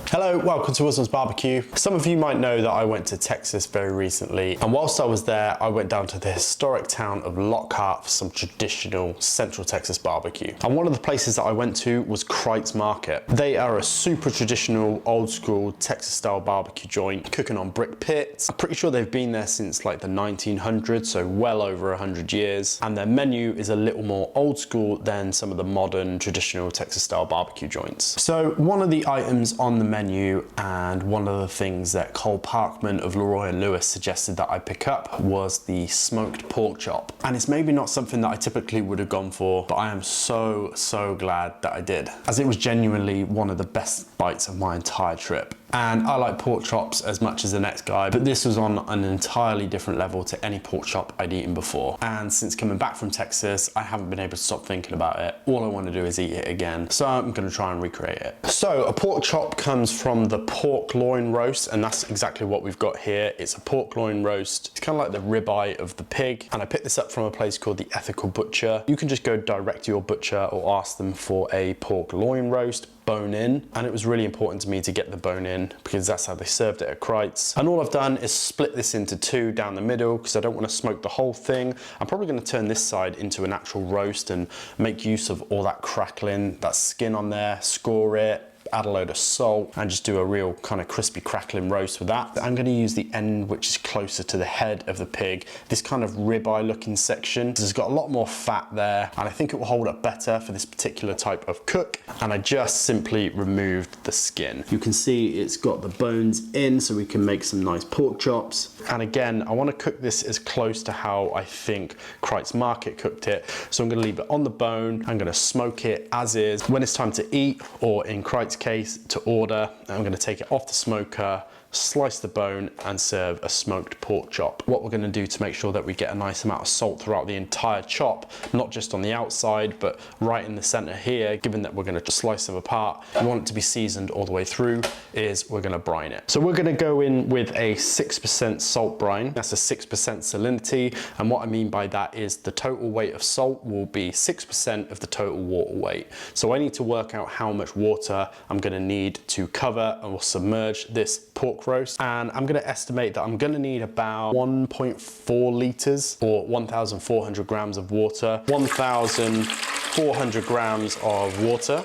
Hello, welcome to Wilson's Barbecue. Some of you might know that I went to Texas very recently, and whilst I was there, I went down to the historic town of Lockhart for some traditional Central Texas barbecue. And one of the places that I went to was Kreuz Market. They are a super traditional, old school Texas style barbecue joint, cooking on brick pits. I'm pretty sure they've been there since like the 1900s, so well over 100 years. And their menu is a little more old school than some of the modern traditional Texas style barbecue joints. So one of the items on the menu, and one of the things that Cole Parkman of Leroy and Lewis suggested that I pick up, was the smoked pork chop. And it's maybe not something that I typically would have gone for, but I am so glad that I did, as it was genuinely one of the best bites of my entire trip. And I like pork chops as much as the next guy, but this was on an entirely different level to any pork chop I'd eaten before. And since coming back from Texas, I haven't been able to stop thinking about it. All I want to do is eat it again. So I'm gonna try and recreate it. So a pork chop comes from the pork loin roast, and that's exactly what we've got here. It's a pork loin roast. It's kind of like the ribeye of the pig. And I picked this up from a place called the Ethical Butcher. You can just go direct to your butcher or ask them for a pork loin roast, bone in, and it was really important to me to get the bone in because that's how they served it at Kreuz. And all I've done is split this into two down the middle because I don't want to smoke the whole thing. I'm probably going to turn this side into an actual roast and make use of all that crackling, that skin on there, score it, add a load of salt, and just do a real kind of crispy crackling roast with that. I'm going to use the end which is closer to the head of the pig, this kind of ribeye looking section. It's got a lot more fat there, and I think it will hold up better for this particular type of cook. And I just simply removed the skin. You can see it's got the bones in, so we can make some nice pork chops. And again, I want to cook this as close to how I think Kreuz Market cooked it, so I'm going to leave it on the bone. I'm going to smoke it as is. When it's time to eat, or in Kreuz case to order, I'm going to take it off the smoker, slice the bone, and serve a smoked pork chop. What we're going to do to make sure that we get a nice amount of salt throughout the entire chop, not just on the outside but right in the center here, given that we're going to slice them apart, we want it to be seasoned all the way through, is we're going to brine it. So we're going to go in with a 6% salt brine. That's a 6% salinity, and what I mean by that is the total weight of salt will be 6% of the total water weight. So I need to work out how much water I'm going to need to cover and will submerge this pork roast, and I'm going to estimate that I'm going to need about 1.4 liters or 1,400 grams of water. 1,400 grams of water,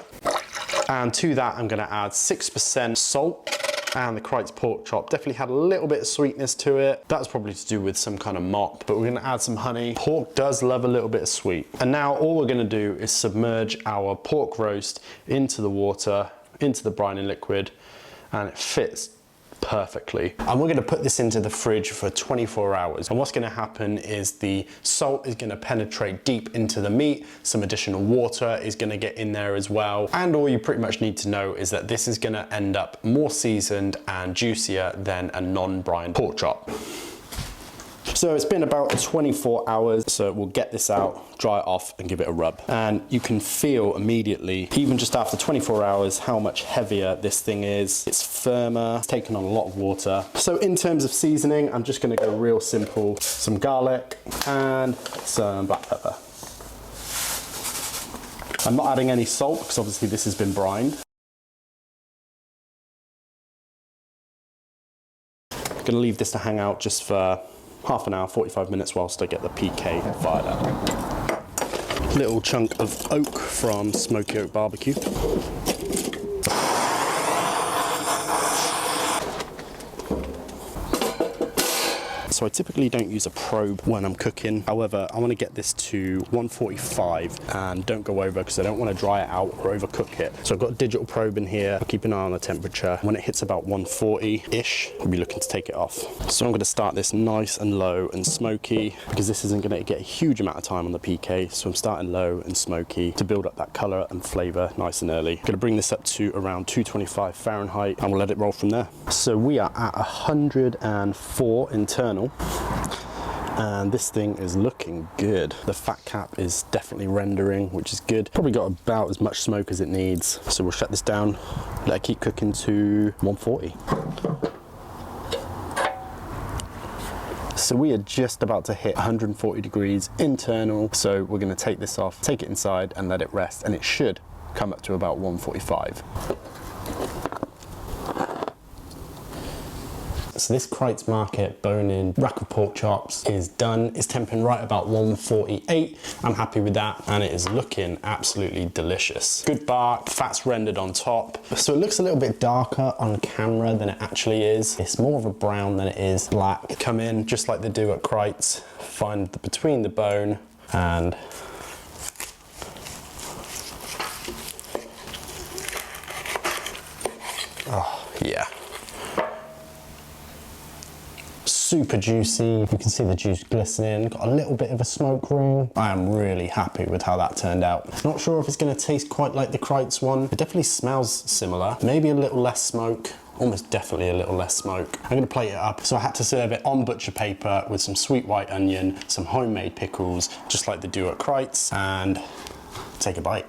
and to that I'm going to add 6% salt. And the Kreuz pork chop definitely had a little bit of sweetness to it. That's probably to do with some kind of malt, but we're going to add some honey. Pork does love a little bit of sweet. And now all we're going to do is submerge our pork roast into the water, into the brining liquid, and it fits perfectly. And we're going to put this into the fridge for 24 hours. And what's going to happen is the salt is going to penetrate deep into the meat. Some additional water is going to get in there as well. And all you pretty much need to know is that this is going to end up more seasoned and juicier than a non-brined pork chop. So it's been about 24 hours, so we'll get this out, dry it off, and give it a rub. And you can feel immediately, even just after 24 hours, how much heavier this thing is. It's firmer, it's taken on a lot of water. So in terms of seasoning, I'm just gonna go real simple. Some garlic and some black pepper. I'm not adding any salt, because obviously this has been brined. I'm gonna leave this to hang out just for half an hour, 45 minutes, whilst I get the PK fired up. Little chunk of oak from Smoky Oak Barbecue. So I typically don't use a probe when I'm cooking. However, I want to get this to 145 and don't go over, because I don't want to dry it out or overcook it. So I've got a digital probe in here. I'll keep an eye on the temperature. When it hits about 140-ish, I'll be looking to take it off. So I'm going to start this nice and low and smoky, because this isn't going to get a huge amount of time on the PK. So I'm starting low and smoky to build up that color and flavor nice and early. I'm going to bring this up to around 225 Fahrenheit and we'll let it roll from there. So we are at 104 internal. And this thing is looking good. The fat cap is definitely rendering, which is good. Probably got about as much smoke as it needs. So we'll shut this down, let it keep cooking to 140. So we are just about to hit 140 degrees internal. So we're gonna take this off, take it inside and let it rest. And it should come up to about 145. So this Kreuz Market bone-in rack of pork chops is done. It's temping right about 148. I'm happy with that, and it is looking absolutely delicious. Good bark, fat's rendered on top. So it looks a little bit darker on camera than it actually is. It's more of a brown than it is black. Come in just like they do at Kreuz, find between the bone and oh yeah. Super juicy. You can see the juice glistening. Got a little bit of a smoke ring. I am really happy with how that turned out. Not sure if it's going to taste quite like the Kreuz one. It definitely smells similar. Maybe a little less smoke. Almost definitely a little less smoke. I'm going to plate it up. So I had to serve it on butcher paper with some sweet white onion, some homemade pickles, just like they do at Kreuz, and take a bite.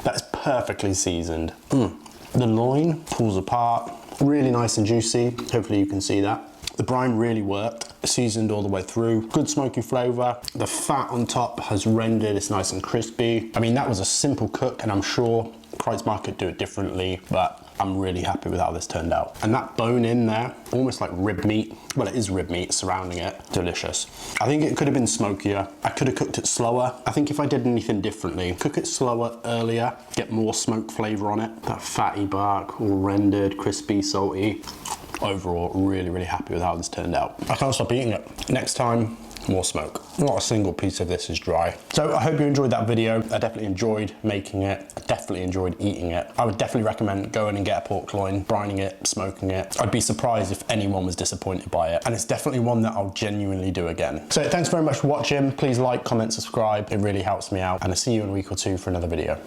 That is perfectly seasoned. The loin pulls apart. Really nice and juicy. Hopefully you can see that. The brine really worked, seasoned all the way through. Good smoky flavour. The fat on top has rendered, it's nice and crispy. I mean, that was a simple cook, and I'm sure Kreuz Market do it differently, but I'm really happy with how this turned out. And that bone in there, almost like rib meat. Well, it is rib meat surrounding it. Delicious. I think it could have been smokier. I could have cooked it slower. I think if I did anything differently, cook it slower earlier, get more smoke flavour on it. That fatty bark, all rendered, crispy, salty. Overall, really, really happy with how this turned out. I can't stop eating it. Next time, more smoke. Not a single piece of this is dry. So I hope you enjoyed that video. I definitely enjoyed making it. I definitely enjoyed eating it. I would definitely recommend going and get a pork loin, brining it, smoking it. I'd be surprised if anyone was disappointed by it. And it's definitely one that I'll genuinely do again. So thanks very much for watching. Please like, comment, subscribe. It really helps me out. And I'll see you in a week or two for another video.